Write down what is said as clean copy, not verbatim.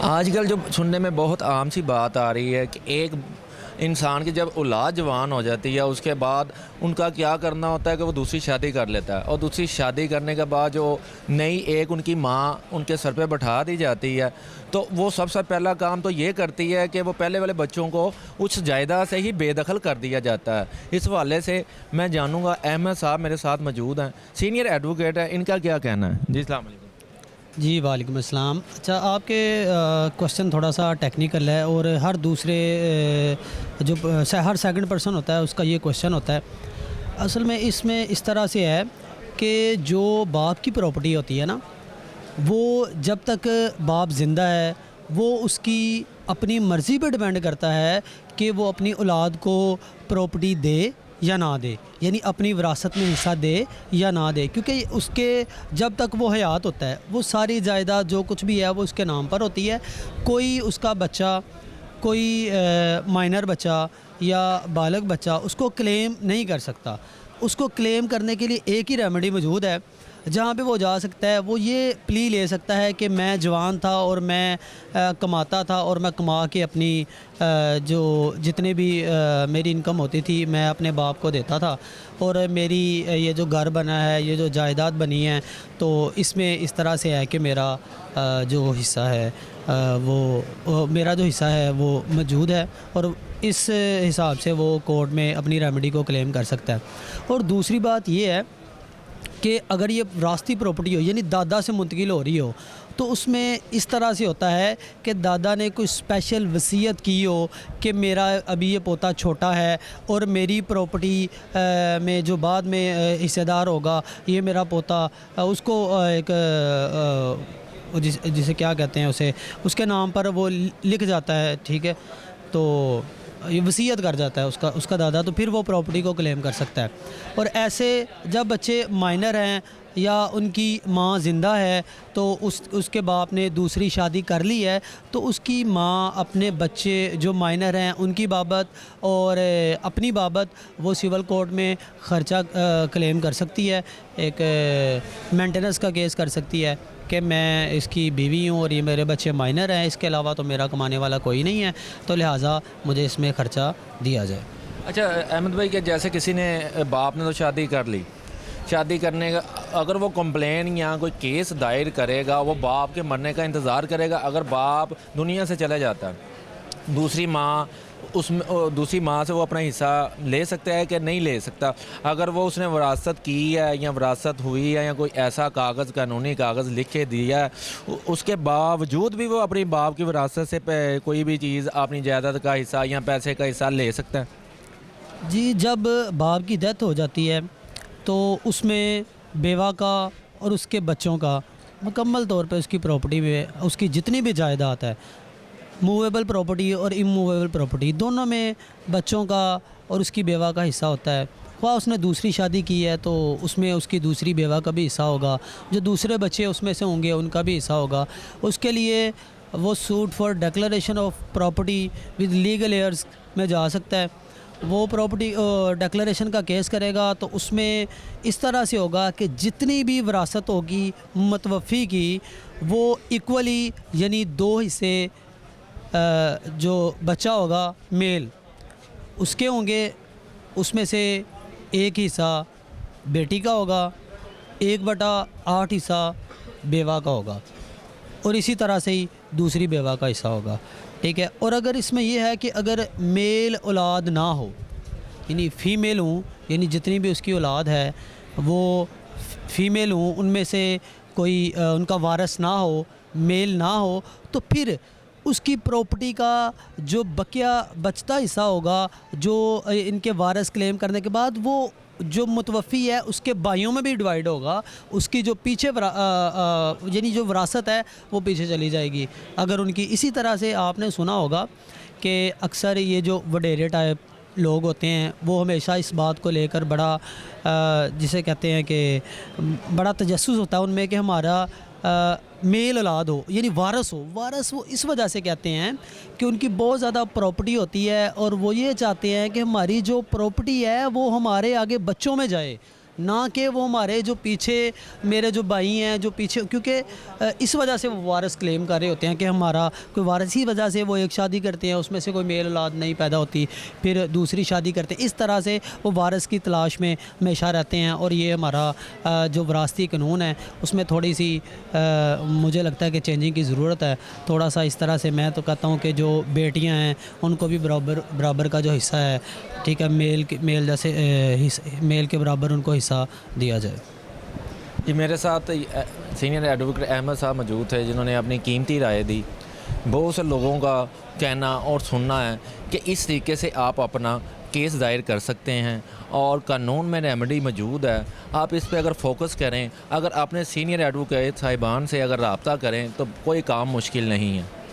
آج کل جو سننے میں بہت عام سی بات آ رہی ہے کہ ایک انسان کی جب اولاد جوان ہو جاتی ہے اس کے بعد ان کا کیا کرنا ہوتا ہے کہ وہ دوسری شادی کر لیتا ہے، اور دوسری شادی کرنے کے بعد جو نئی ایک ان کی ماں ان کے سر پہ بٹھا دی جاتی ہے تو وہ سب سے پہلا کام تو یہ کرتی ہے کہ وہ پہلے والے بچوں کو اس جائیداد سے ہی بے دخل کر دیا جاتا ہے۔ اس حوالے سے میں جانوں گا، احمد صاحب میرے ساتھ موجود ہیں، سینئر ایڈوکیٹ ہیں، ان کا کیا کہنا ہے؟ جی السلام علیکم۔ جی وعلیکم السلام۔ اچھا، آپ کے کوشچن تھوڑا سا ٹیکنیکل ہے اور ہر دوسرے جو ہر سیکنڈ پرسن ہوتا ہے اس کا یہ کوشچن ہوتا ہے۔ اصل میں اس طرح سے ہے کہ جو باپ کی پراپرٹی ہوتی ہے نا، وہ جب تک باپ زندہ ہے وہ اس کی اپنی مرضی پہ ڈیپینڈ کرتا ہے کہ وہ اپنی اولاد کو پراپرٹی دے یا نہ دے، یعنی اپنی وراثت میں حصہ دے یا نہ دے، کیونکہ اس کے جب تک وہ حیات ہوتا ہے وہ ساری جائیداد جو کچھ بھی ہے وہ اس کے نام پر ہوتی ہے۔ کوئی اس کا بچہ، کوئی مائنر بچہ یا بالغ بچہ اس کو کلیم نہیں کر سکتا۔ اس کو کلیم کرنے کے لیے ایک ہی ریمیڈی موجود ہے جہاں پہ وہ جا سکتا ہے، وہ یہ پلی لے سکتا ہے کہ میں جوان تھا اور میں کماتا تھا اور میں کما کے اپنی جو جتنے بھی میری انکم ہوتی تھی میں اپنے باپ کو دیتا تھا، اور میری یہ جو گھر بنا ہے، یہ جو جائیداد بنی ہے، تو اس میں اس طرح سے ہے کہ میرا جو حصہ ہے میرا جو حصہ ہے وہ موجود ہے، اور اس حساب سے وہ کورٹ میں اپنی ریمیڈی کو کلیم کر سکتا ہے۔ اور دوسری بات یہ ہے کہ اگر یہ وراثتی پراپرٹی ہو، یعنی دادا سے منتقل ہو رہی ہو، تو اس میں اس طرح سے ہوتا ہے کہ دادا نے کوئی اسپیشل وصیت کی ہو کہ میرا ابھی یہ پوتا چھوٹا ہے اور میری پراپرٹی میں جو بعد میں حصہ دار ہوگا یہ میرا پوتا، اس کو ایک جسے کیا کہتے ہیں اس کے نام پر وہ لکھ جاتا ہے، ٹھیک ہے، تو یہ وصیت کر جاتا ہے اس کا دادا، تو پھر وہ پراپرٹی کو کلیم کر سکتا ہے۔ اور ایسے جب بچے مائنر ہیں یا ان کی ماں زندہ ہے تو اس کے باپ نے دوسری شادی کر لی ہے، تو اس کی ماں اپنے بچے جو مائنر ہیں ان کی بابت اور اپنی بابت وہ سول کورٹ میں خرچہ کلیم کر سکتی ہے، ایک مینٹیننس کا کیس کر سکتی ہے کہ میں اس کی بیوی ہوں اور یہ میرے بچے مائنر ہیں، اس کے علاوہ تو میرا کمانے والا کوئی نہیں ہے، تو لہٰذا مجھے اس میں خرچہ دیا جائے۔ اچھا احمد بھائی، کہ جیسے کسی نے باپ نے تو شادی کر لی، شادی کرنے کا اگر وہ کمپلین یا کوئی کیس دائر کرے گا، وہ باپ کے مرنے کا انتظار کرے گا؟ اگر باپ دنیا سے چلا جاتا ہے، دوسری ماں سے وہ اپنا حصہ لے سکتا ہے کہ نہیں لے سکتا؟ اگر وہ اس نے وراثت کی ہے یا وراثت ہوئی ہے یا کوئی ایسا کاغذ، قانونی کاغذ لکھ کے دیا ہے، اس کے باوجود بھی وہ اپنی باپ کی وراثت سے کوئی بھی چیز، اپنی جائیداد کا حصہ یا پیسے کا حصہ لے سکتا ہے؟ جی، جب باپ کی ڈیتھ ہو جاتی ہے تو اس میں بیوہ کا اور اس کے بچوں کا مکمل طور پہ اس کی پراپرٹی میں اس کی جتنی بھی جائیداد ہے، موویبل پراپرٹی اور اموویبل پراپرٹی دونوں میں بچوں کا اور اس کی بیوہ کا حصہ ہوتا ہے۔ خواہ اس نے دوسری شادی کی ہے تو اس میں اس کی دوسری بیوہ کا بھی حصہ ہوگا، جو دوسرے بچے اس میں سے ہوں گے ان کا بھی حصہ ہوگا۔ اس کے لیے وہ suit for declaration of property with legal heirs میں جا سکتا ہے۔ وہ پراپرٹی ڈیکلریشن کا کیس کرے گا تو اس میں اس طرح سے ہوگا کہ جتنی بھی وراثت ہوگی متوفی کی وہ ایکولی، یعنی دو حصے جو بچہ ہوگا میل اس کے ہوں گے، اس میں سے ایک حصہ بیٹی کا ہوگا، 1/8 حصہ بیوہ کا ہوگا، اور اسی طرح سے ہی دوسری بیوہ کا حصہ ہوگا، ٹھیک ہے۔ اور اگر اس میں یہ ہے کہ اگر میل اولاد نہ ہو، یعنی فیمیل ہوں، یعنی جتنی بھی اس کی اولاد ہے وہ فیمیل ہوں، ان میں سے کوئی ان کا وارث نہ ہو، میل نہ ہو، تو پھر اس کی پراپرٹی کا جو بچتا حصہ ہوگا، جو ان کے وارث کلیم کرنے کے بعد وہ جو متوفی ہے اس کے بھائیوں میں بھی ڈیوائیڈ ہوگا، اس کی جو پیچھے یعنی جو وراثت ہے وہ پیچھے چلی جائے گی۔ اگر ان کی اسی طرح سے آپ نے سنا ہوگا کہ اکثر یہ جو وڈیرے ٹائپ لوگ ہوتے ہیں وہ ہمیشہ اس بات کو لے کر بڑا جسے کہتے ہیں کہ بڑا تجسس ہوتا ہے ان میں کہ ہمارا میل اولاد ہو، یعنی وارث ہو۔ وارث وہ اس وجہ سے کہتے ہیں کہ ان کی بہت زیادہ پراپرٹی ہوتی ہے اور وہ یہ چاہتے ہیں کہ ہماری جو پراپرٹی ہے وہ ہمارے آگے بچوں میں جائے، نہ کہ وہ ہمارے جو پیچھے میرے جو بھائی ہیں جو پیچھے، کیونکہ اس وجہ سے وہ وارث کلیم کر رہے ہوتے ہیں کہ ہمارا کوئی وارث ہی وجہ سے وہ ایک شادی کرتے ہیں، اس میں سے کوئی میل اولاد نہیں پیدا ہوتی، پھر دوسری شادی کرتے ہیں، اس طرح سے وہ وارث کی تلاش میں ہمیشہ رہتے ہیں۔ اور یہ ہمارا جو وراثتی قانون ہے اس میں تھوڑی سی مجھے لگتا ہے کہ چینجنگ کی ضرورت ہے تھوڑا سا۔ اس طرح سے میں تو کہتا ہوں کہ جو بیٹیاں ہیں ان کو بھی برابر کا جو حصہ ہے، ٹھیک ہے، میل جیسے میل کے برابر ان کو حصہ دیا جائے۔ جی میرے ساتھ سینئر ایڈوکیٹ احمد صاحب موجود تھے جنہوں نے اپنی قیمتی رائے دی۔ بہت سے لوگوں کا کہنا اور سننا ہے کہ اس طریقے سے آپ اپنا کیس دائر کر سکتے ہیں اور قانون میں ریمیڈی موجود ہے، آپ اس پہ اگر فوکس کریں، اگر اپنے سینئر ایڈوکیٹ صاحبان سے اگر رابطہ کریں تو کوئی کام مشکل نہیں ہے۔